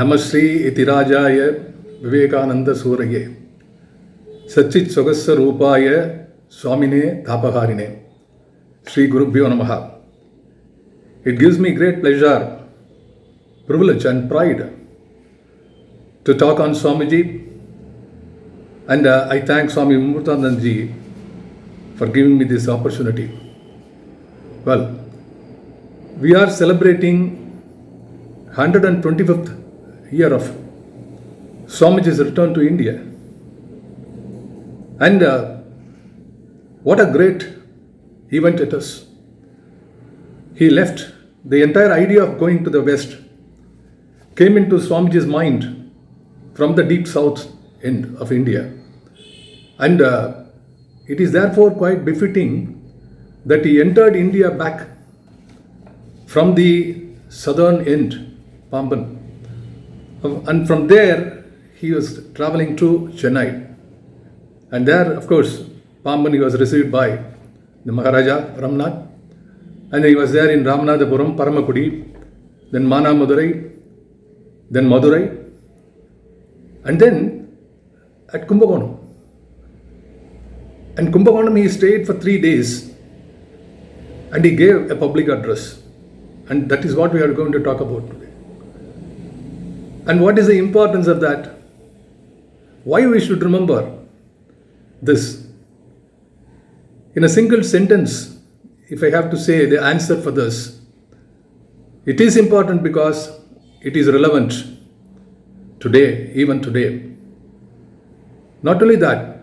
Namasri Itirajaya Vivekananda Suraye Sachit Sogassa Rupaya Swamine Thapaharine Sri Gurubhyo Namaha. It gives me great pleasure, privilege and pride to talk on Swamiji, and I thank Swami Vivekananda for giving me this opportunity. Well, we are celebrating 125th year of Swamiji's return to India. And what a great event it is. He left. The entire idea of going to the West came into Swamiji's mind from the deep south end of India. And it is therefore quite befitting that he entered India back from the southern end, Pamban. And from there, he was traveling to Chennai. And there, of course, Pamban, he was received by the Maharaja, Ramnath. And he was there in Ramanathapuram, Paramakudi, then Manamadurai, then Madurai, and then at Kumbakonam. And Kumbakonam, he stayed for 3 days and he gave a public address. And that is what we are going to talk about today. And what is the importance of that? Why we should remember this? In a single sentence, if I have to say the answer for this, it is important because it is relevant today, even today. Not only that,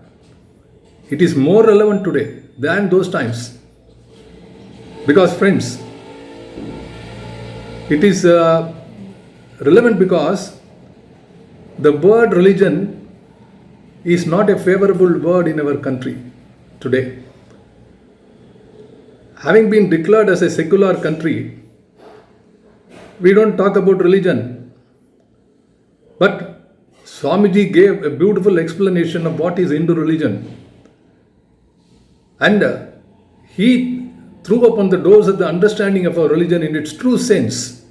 it is more relevant today than those times. Because friends, it is relevant because the word religion is not a favorable word in our country today. Having been declared as a secular country, we don't talk about religion. But Swamiji gave a beautiful explanation of what is Hindu religion. And he threw upon the doors of the understanding of our religion in its true sense.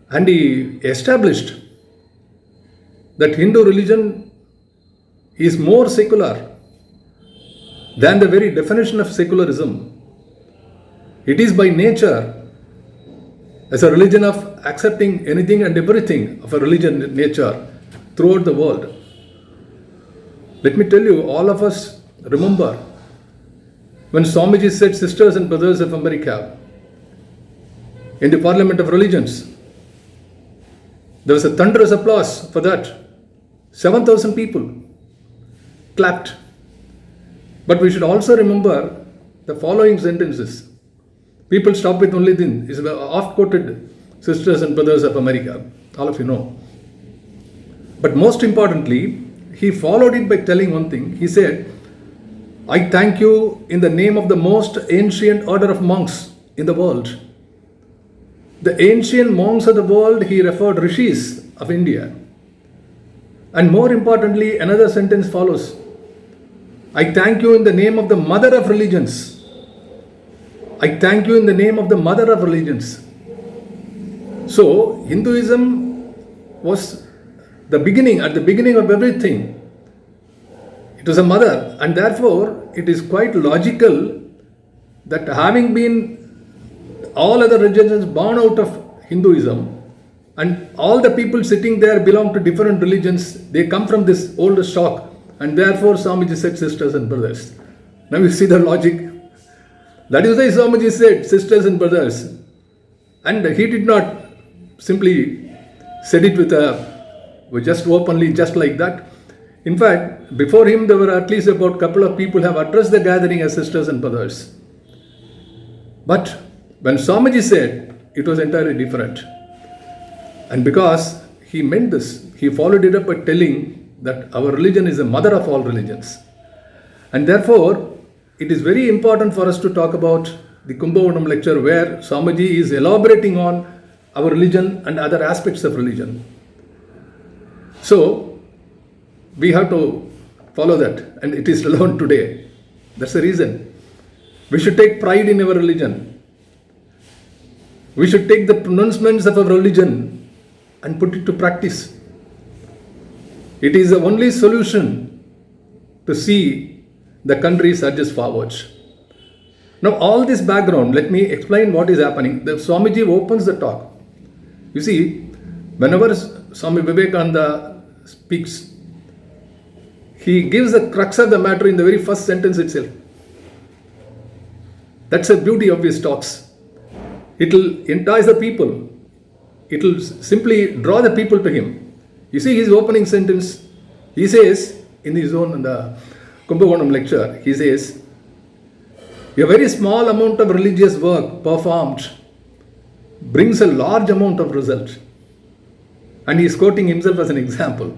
And he established that Hindu religion is more secular than the very definition of secularism. It is by nature as a religion of accepting anything and everything of a religion in nature throughout the world. Let me tell you, all of us remember when Swamiji said Sisters and Brothers of America in the Parliament of Religions. There was a thunderous applause for that. 7,000 people clapped. But we should also remember the following sentences. People stop with only this. It's oft-quoted Sisters and Brothers of America. All of you know. But most importantly, he followed it by telling one thing. He said, I thank you in the name of the most ancient order of monks in the world. The ancient monks of the world, he referred rishis of India. And more importantly, another sentence follows. I thank you in the name of the mother of religions. I thank you in the name of the mother of religions. So, Hinduism was the beginning, at the beginning of everything. It was a mother, and therefore it is quite logical that having been all other religions born out of Hinduism, and all the people sitting there belong to different religions, they come from this old stock, and therefore Swamiji said sisters and brothers. Now you see the logic. That is why Swamiji said sisters and brothers. And he did not simply said it with just openly, just like that. In fact, before him there were at least about a couple of people who have addressed the gathering as sisters and brothers. But when Swamiji said, it was entirely different. And because he meant this, he followed it up by telling that our religion is the mother of all religions. And therefore, it is very important for us to talk about the Kumbakonam lecture where Swamiji is elaborating on our religion and other aspects of religion. So, we have to follow that, and it is relevant today. That's the reason. We should take pride in our religion. We should take the pronouncements of our religion and put it to practice. It is the only solution to see the country surges forwards. Now, all this background, let me explain what is happening. The Swamiji opens the talk. You see, whenever Swami Vivekananda speaks, he gives the crux of the matter in the very first sentence itself. That's the beauty of his talks. It will entice the people. It will simply draw the people to him. You see his opening sentence, he says, in his own Kumbhakonam lecture, he says, a very small amount of religious work performed brings a large amount of result. And he is quoting himself as an example.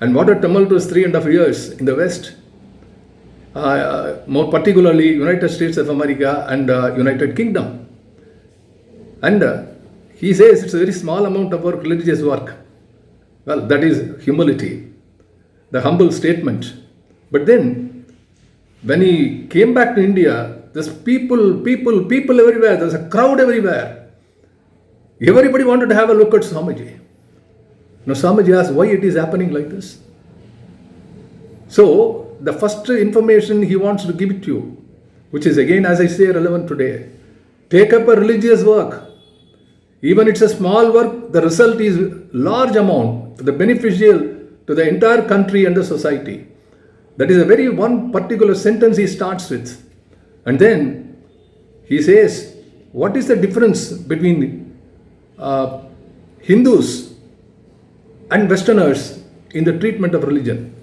And what a tumultuous 3.5 years in the West, more particularly United States of America and United Kingdom. And he says it's a very small amount of work, religious work. Well, that is humility, the humble statement. But then, when he came back to India, there's people everywhere, there's a crowd everywhere. Everybody wanted to have a look at Swamiji. Now Swamiji asked why it is happening like this. So, the first information he wants to give it to you, which is again, as I say, relevant today. Take up a religious work. Even it's a small work, the result is large amount, the beneficial to the entire country and the society. That is a very one particular sentence he starts with. And then he says, what is the difference between Hindus and Westerners in the treatment of religion?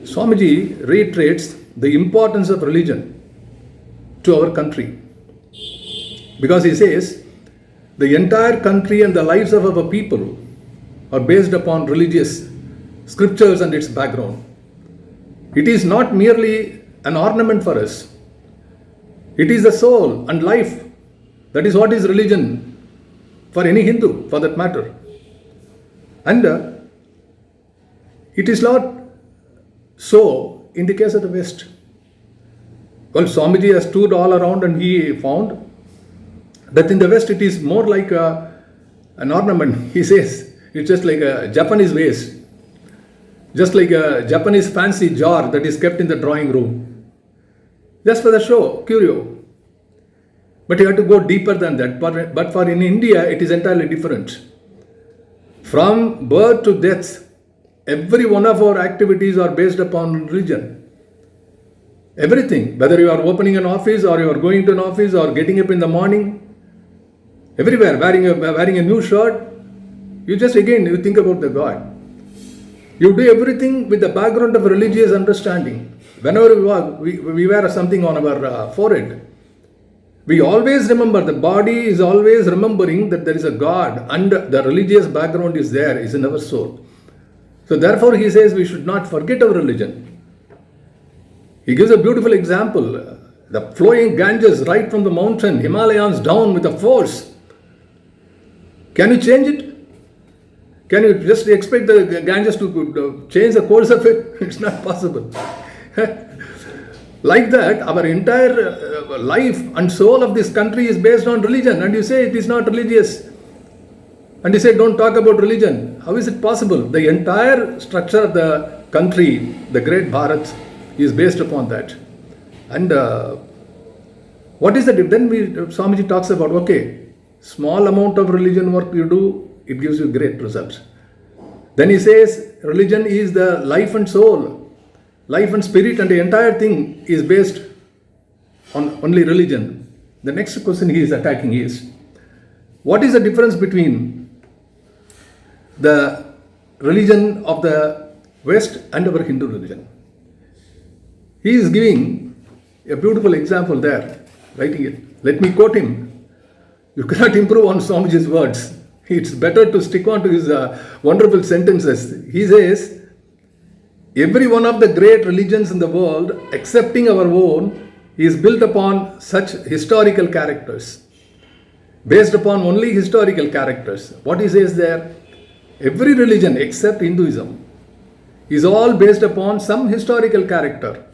Swamiji reiterates the importance of religion to our country. Because he says, the entire country and the lives of our people are based upon religious scriptures and its background. It is not merely an ornament for us. It is the soul and life. That is what is religion for any Hindu, for that matter. And it is not so in the case of the West. Well, Swamiji has toured all around and he found that in the West it is more like an ornament. He says it's just like a Japanese vase, just like a Japanese fancy jar that is kept in the drawing room, just for the show, curio. But you have to go deeper than that. But for in India, it is entirely different. From birth to death, every one of our activities are based upon religion. Everything, whether you are opening an office or you are going to an office or getting up in the morning, everywhere, wearing a new shirt, you think about the God. You do everything with the background of religious understanding. Whenever we wear something on our forehead, we always remember, the body is always remembering that there is a God and the religious background is there, is in our soul. So therefore he says we should not forget our religion. He gives a beautiful example. The flowing Ganges right from the mountain, Himalayas down with a force. Can you change it? Can you just expect the Ganges to change the course of it? It's not possible. Like that, our entire life and soul of this country is based on religion. And you say it is not religious. And you say don't talk about religion. How is it possible? The entire structure of the country, the great Bharat, is based upon that. And what is the then Swamiji talks about, okay, small amount of religion work you do, it gives you great results. Then he says religion is the life and soul, life and spirit, and the entire thing is based on only religion. The next question he is attacking is, what is the difference between the religion of the West and our Hindu religion? He is giving a beautiful example there, writing it. Let me quote him. You cannot improve on Swamiji's words. It's better to stick on to his wonderful sentences. He says, every one of the great religions in the world, excepting our own, is built upon such historical characters. Based upon only historical characters. What he says there, every religion except Hinduism is all based upon some historical character.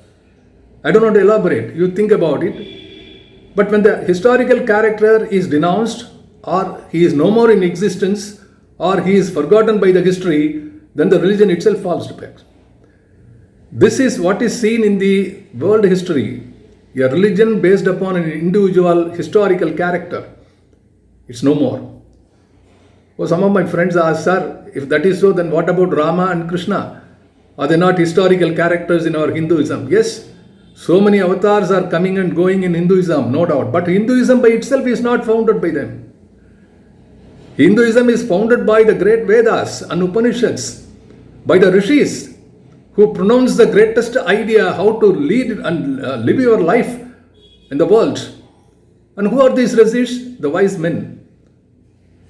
I don't want to elaborate. You think about it. But when the historical character is denounced or he is no more in existence or he is forgotten by the history, then the religion itself falls to pieces. This is what is seen in the world history. A religion based upon an individual historical character. It's no more. So some of my friends ask, sir, if that is so, then what about Rama and Krishna? Are they not historical characters in our Hinduism? Yes, so many avatars are coming and going in Hinduism, no doubt. But Hinduism by itself is not founded by them. Hinduism is founded by the great Vedas and Upanishads, by the rishis who pronounced the greatest idea how to lead and live your life in the world. And who are these rishis? The wise men.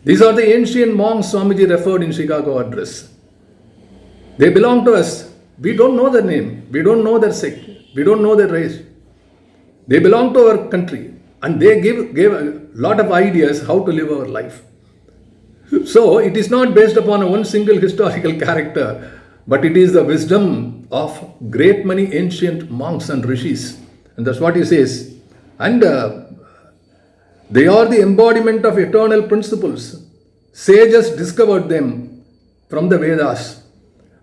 These are the ancient monks Swamiji referred in Chicago address. They belong to us. We don't know their name. We don't know their sect. We don't know their race. They belong to our country. And they gave a lot of ideas how to live our life. So it is not based upon one single historical character, but it is the wisdom of great many ancient monks and rishis. And that's what he says. And they are the embodiment of eternal principles. Sages discovered them from the Vedas.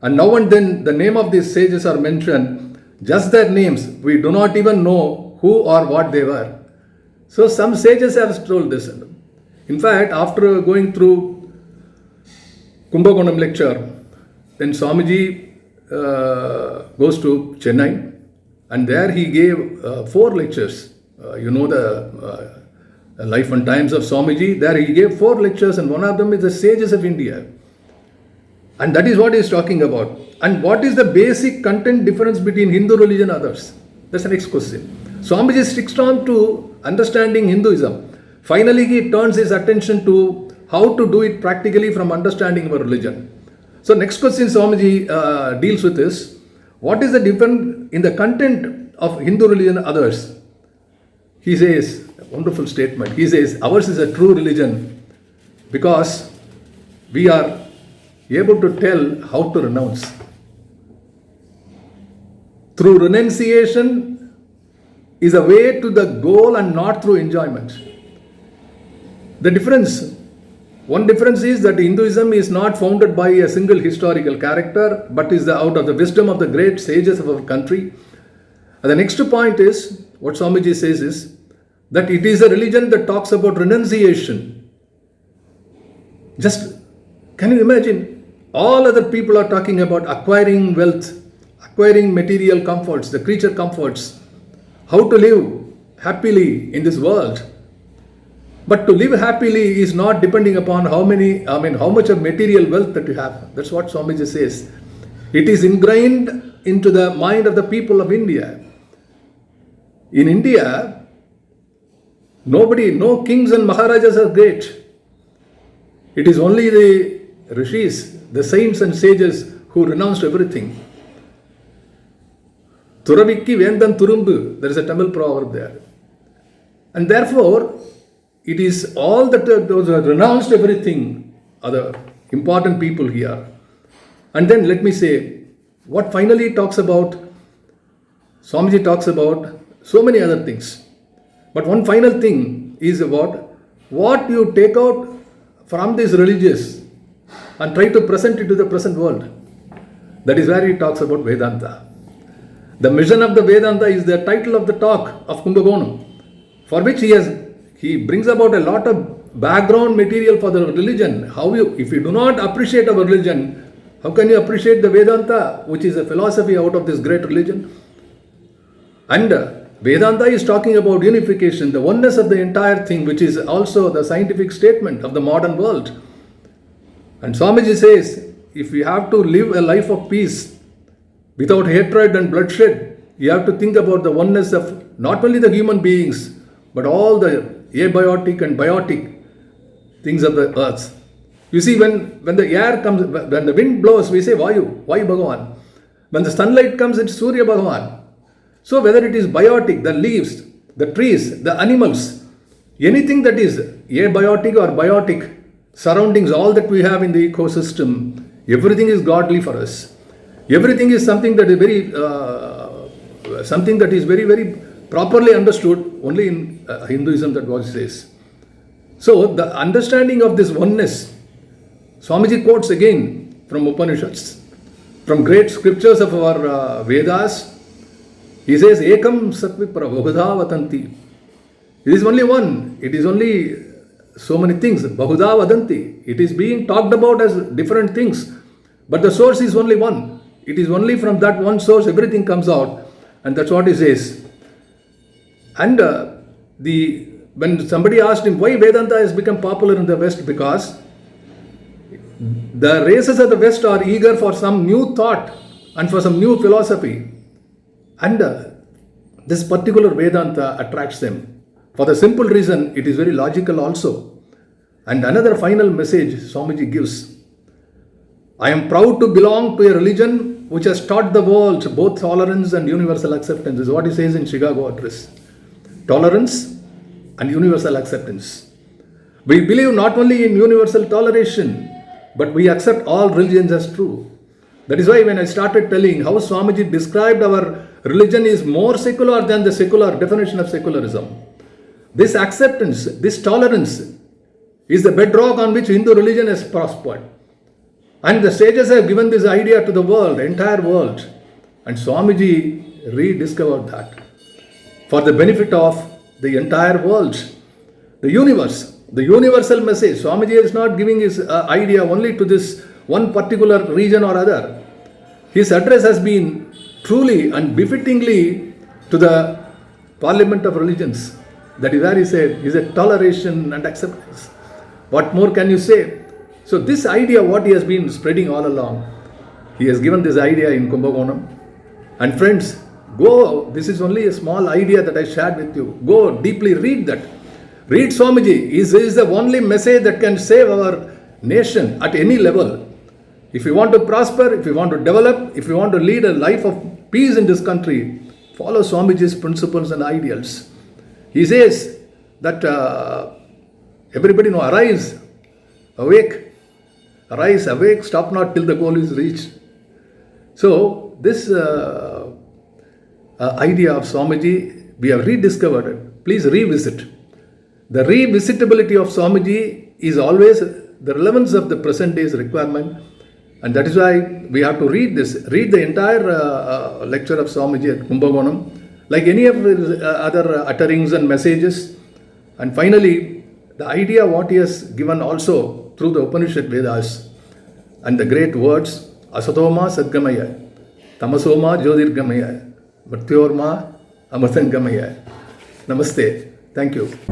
And now and then the name of these sages are mentioned. Just their names. We do not even know who or what they were. So some sages have told this. In fact, after going through Kumbakonam lecture, then Swamiji goes to Chennai, and there he gave 4 lectures. The life and times of Swamiji. There he gave 4 lectures, and one of them is the sages of India. And that is what he is talking about. And what is the basic content difference between Hindu religion and others? That's the next question. Swamiji sticks on to understanding Hinduism. Finally, he turns his attention to how to do it practically from understanding our religion. So next question Swamiji deals with is, what is the difference in the content of Hindu religion and others? He says, a wonderful statement. He says, ours is a true religion because we are able to tell how to renounce. Through renunciation is a way to the goal and not through enjoyment. The difference, one difference is that Hinduism is not founded by a single historical character, but is out of the wisdom of the great sages of our country. And the next point is, what Swamiji says is, that it is a religion that talks about renunciation. Just, can you imagine? All other people are talking about acquiring wealth, acquiring material comforts, the creature comforts, how to live happily in this world. But to live happily is not depending upon how much of material wealth that you have. That's what Swamiji says. It is ingrained into the mind of the people of India. In India, no kings and maharajas are great. It is only the rishis, the saints and sages who renounced everything. Thuravikki Vendan Turumbu, there is a Tamil proverb there. And therefore, it is all that those who have renounced everything are the important people here. And then let me say, what finally talks about, Swamiji talks about so many other things. But one final thing is about what you take out from this religious and try to present it to the present world. That is where he talks about Vedanta. The mission of the Vedanta is the title of the talk of Kumbakonam, for which he brings about a lot of background material for the religion. If you do not appreciate our religion, how can you appreciate the Vedanta, which is a philosophy out of this great religion? And Vedanta is talking about unification, the oneness of the entire thing, which is also the scientific statement of the modern world. And Swamiji says, if you have to live a life of peace without hatred and bloodshed, you have to think about the oneness of not only the human beings, but all the abiotic and biotic things of the earth. You see, when the air comes, when the wind blows, we say Vayu Bhagavan. When the sunlight comes, it's Surya Bhagavan. So whether it is biotic, the leaves, the trees, the animals, anything that is abiotic or biotic surroundings, all that we have in the ecosystem, everything is godly for us. Everything is something that is very, very properly understood only in Hinduism, that what it says. So the understanding of this oneness Swamiji quotes again from Upanishads, from great scriptures of our Vedas. He says, Ekam Satvipra Bahudha Vatanti. It is only one. It is only so many things. Bahuda Vadanti. It is being talked about as different things. But the source is only one. It is only from that one source everything comes out. And that's what he says. And when somebody asked him why Vedanta has become popular in the West, because the races of the West are eager for some new thought and for some new philosophy. And this particular Vedanta attracts them. For the simple reason, it is very logical also. And another final message Swamiji gives. I am proud to belong to a religion which has taught the world both tolerance and universal acceptance. This is what he says in Chicago address. Tolerance and universal acceptance. We believe not only in universal toleration, but we accept all religions as true. That is why when I started telling how Swamiji described our religion is more secular than the secular definition of secularism. This acceptance, this tolerance is the bedrock on which Hindu religion has prospered. And the sages have given this idea to the world, the entire world. And Swamiji rediscovered that for the benefit of the entire world, the universe, the universal message. Swamiji is not giving his idea only to this one particular region or other. His address has been truly and befittingly to the Parliament of Religions. That is where he said, is a toleration and acceptance. What more can you say? So this idea, what he has been spreading all along, he has given this idea in Kumbakonam. And friends, go, this is only a small idea that I shared with you. Go deeply read that. Read Swamiji. He is the only message that can save our nation at any level. If you want to prosper, if you want to develop, if you want to lead a life of peace in this country, follow Swamiji's principles and ideals. He says that everybody arise, awake, arise, awake, stop not till the goal is reached. So this idea of Swamiji, we have rediscovered it. Please revisit. The revisitability of Swamiji is always the relevance of the present day's requirement. And that is why we have to read this. Read the entire lecture of Swamiji at Kumbakonam, like any of his other utterings and messages. And finally, the idea what he has given also through the Upanishad Vedas and the great words, Asatoma Sadgamaya, Tamasoma Jyotirgamaya, Mrityorma Amartangamaya. Namaste. Thank you.